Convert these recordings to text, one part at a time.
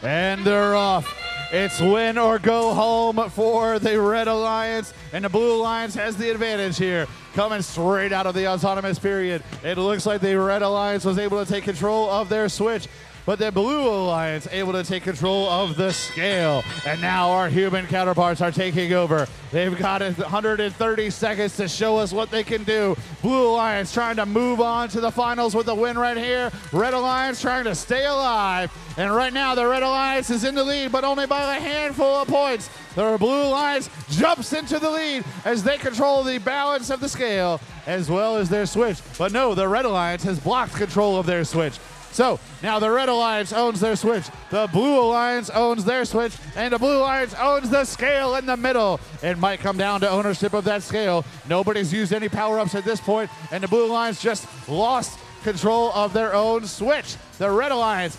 And they're off. It's win or go home for the Red Alliance, and the Blue Alliance has the advantage here. Coming straight out of the autonomous period, it looks like the Red Alliance was able to take control of their switch, but the Blue Alliance able to take control of the scale. And now our human counterparts are taking over. They've got 130 seconds to show us what they can do. Blue Alliance trying to move on to the finals with a win right here. Red Alliance trying to stay alive. And right now the Red Alliance is in the lead, but only by a handful of points. The Blue Alliance jumps into the lead as they control the balance of the scale as well as their switch. But no, the Red Alliance has blocked control of their switch. So now the Red Alliance owns their switch, the Blue Alliance owns their switch, and the Blue Alliance owns the scale in the middle. It might come down to ownership of that scale. Nobody's used any power-ups at this point, and the Blue Alliance just lost control of their own switch. The Red Alliance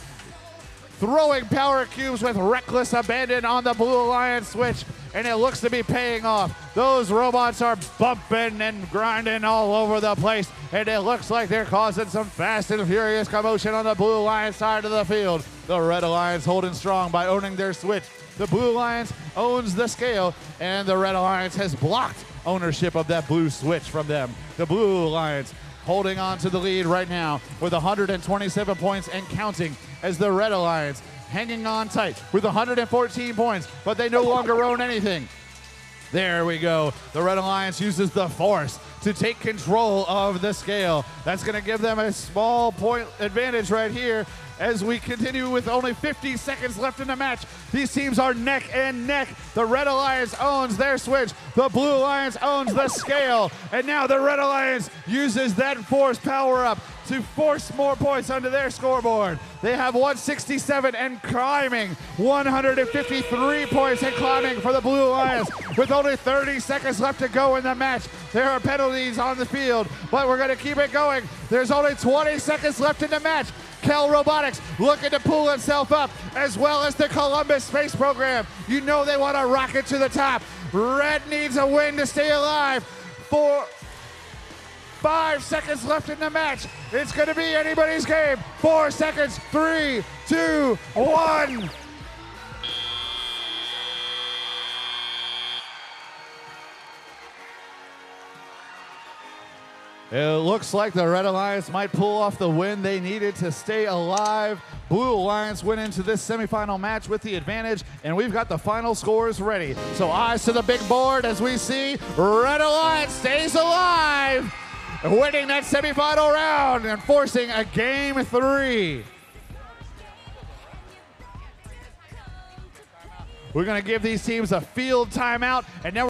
throwing power cubes with reckless abandon on the Blue Alliance switch, and it looks to be paying off. Those robots are bumping and grinding all over the place, and it looks like they're causing some fast and furious commotion on the Blue Alliance side of the field. The Red Alliance holding strong by owning their switch. The Blue Alliance owns the scale, and the Red Alliance has blocked ownership of that blue switch from them. The Blue Alliance holding on to the lead right now with 127 points and counting, as the Red Alliance hanging on tight with 114 points, but they no longer own anything. There we go. The Red Alliance uses the force to take control of the scale. That's going to give them a small point advantage right here as we continue with only 50 seconds left in the match. These teams are neck and neck. The Red Alliance owns their switch. The Blue Alliance owns the scale. And now the Red Alliance uses that force power up to force more points onto their scoreboard. They have 167 and climbing, 153 points and climbing for the Blue Alliance with only 30 seconds left to go in the match. There are penalties on the field, but we're going to keep it going. There's only 20 seconds left in the match. Kel Robotics looking to pull itself up, as well as the Columbus Space Program. You know they want to rocket to the top. Red needs a win to stay alive. 5 seconds left in the match. It's going to be anybody's game. 4 seconds. 3, 2, 1. It looks like the Red Alliance might pull off the win they needed to stay alive. Blue Alliance went into this semifinal match with the advantage, and we've got the final scores ready. So eyes to the big board as we see Red Alliance stays alive, winning that semifinal round and forcing a game 3. We're going to give these teams a field timeout, and now